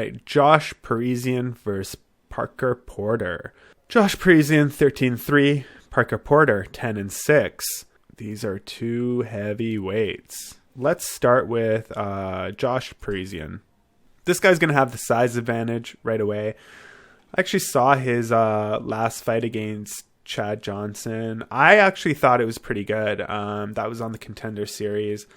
right, Josh Parisian versus Parker Porter. Josh Parisian 13-3, Parker Porter 10-6. These are two heavyweights. Let's start with Josh Parisian. This guy's going to have the size advantage right away. I actually saw his last fight against Chad Johnson. I actually thought it was pretty good. That was on the Contender Series.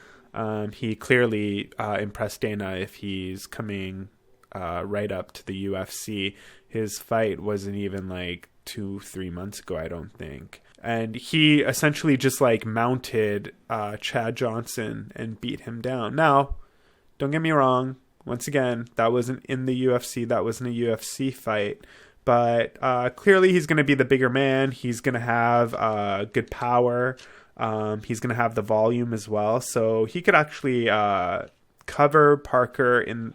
He clearly impressed Dana if he's coming right up to the UFC. His fight wasn't even like 2-3 months ago, I don't think. And he essentially just like mounted Chad Johnson and beat him down. Now, don't get me wrong. Once again, that wasn't in the UFC. That wasn't a UFC fight. But clearly he's going to be the bigger man. He's going to have good power. He's going to have the volume as well. So he could actually cover Parker in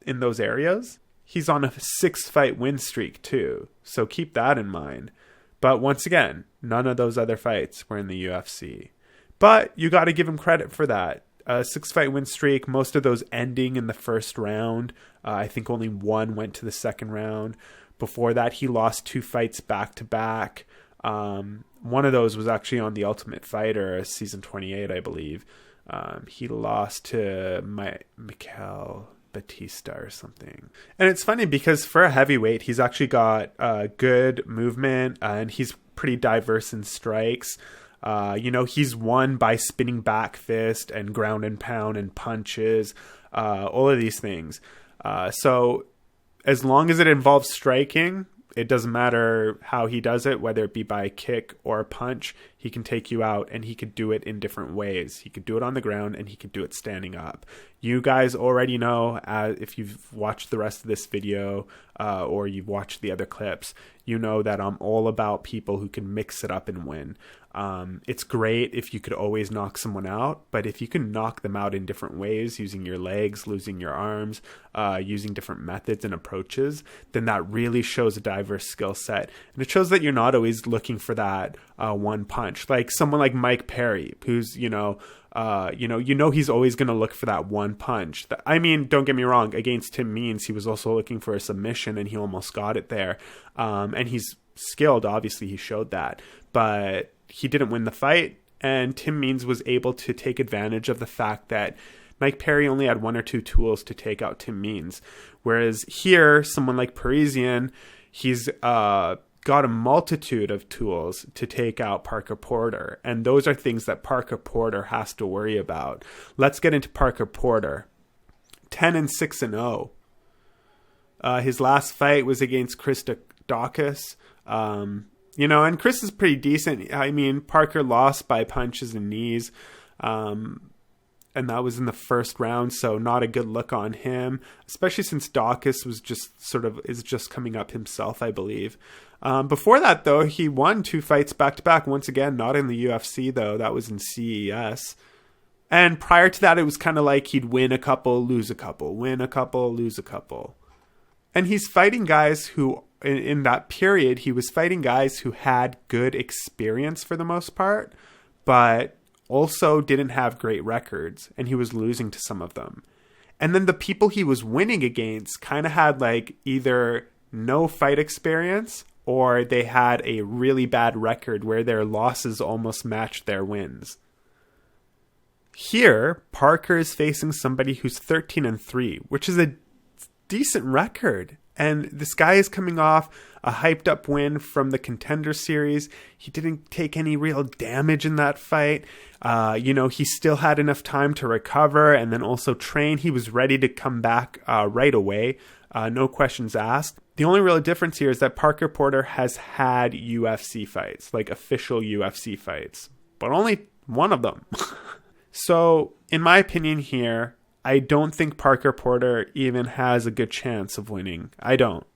those areas. He's on a 6-fight win streak too. So keep that in mind. But once again, none of those other fights were in the UFC. But you got to give him credit for that. A 6-fight win streak, most of those ending in the first round. I think only one went to the second round. Before that, he lost 2 fights back-to-back. One of those was actually on The Ultimate Fighter, season 28, I believe. He lost to Mikel Batista or something. And it's funny because for a heavyweight, he's actually got good movement and he's pretty diverse in strikes. He's won by spinning back fist and ground and pound and punches, all of these things. So as long as it involves striking, it doesn't matter how he does it, whether it be by a kick or a punch, he can take you out and he could do it in different ways. He could do it on the ground and he could do it standing up. You guys already know, if you've watched the rest of this video or you've watched the other clips, you know that I'm all about people who can mix it up and win. It's great if you could always knock someone out, but if you can knock them out in different ways, using your legs, losing your arms, using different methods and approaches, then that really shows a diverse skill set. And it shows that you're not always looking for that one punch. Like someone like Mike Perry, who's, he's always going to look for that one punch. I mean, don't get me wrong, against Tim Means, he was also looking for a submission and he almost got it there. And he's skilled, obviously he showed that, but he didn't win the fight, and Tim Means was able to take advantage of the fact that Mike Perry only had 1 or 2 tools to take out Tim Means. Whereas here, someone like Parisian, he's got a multitude of tools to take out Parker Porter, and those are things that Parker Porter has to worry about. Let's get into Parker Porter. 10-6-0. His last fight was against Chris Daukaus. And Chris is pretty decent. I mean, Parker lost by punches and knees. And that was in the first round, so not a good look on him, especially since Daukaus was is just coming up himself, I believe. Before that, though, he won 2 fights back-to-back. Once again, not in the UFC, though. That was in CES. And prior to that, it was kind of like he'd win a couple, lose a couple, win a couple, lose a couple. And he's fighting guys who, in that period, he was fighting guys who had good experience for the most part, but also didn't have great records, and he was losing to some of them. And then the people he was winning against kind of had like either no fight experience or they had a really bad record where their losses almost matched their wins. Here, Parker is facing somebody who's 13-3, which is a decent record. And this guy is coming off a hyped up win from the Contender Series. He didn't take any real damage in that fight. He still had enough time to recover and then also train. He was ready to come back right away. No questions asked. The only real difference here is that Parker Porter has had UFC fights, like official UFC fights, but only one of them. So, in my opinion here, I don't think Parker Porter even has a good chance of winning. I don't.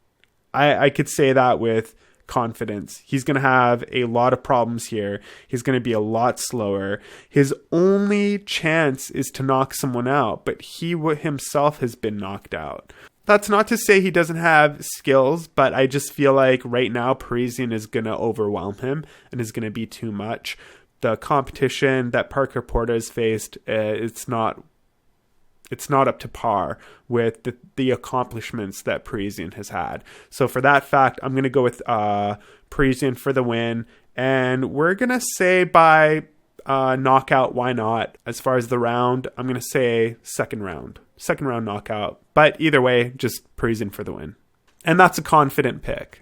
I could say that with confidence. He's going to have a lot of problems here. He's going to be a lot slower. His only chance is to knock someone out, but he himself has been knocked out. That's not to say he doesn't have skills, but I just feel like right now Parisian is going to overwhelm him and is going to be too much. The competition that Parker Porter has faced, it's not it's not up to par with the accomplishments that Parisian has had. So for that fact, I'm going to go with Parisian for the win. And we're going to say by knockout, why not? As far as the round, I'm going to say second round knockout. But either way, just Parisian for the win. And that's a confident pick.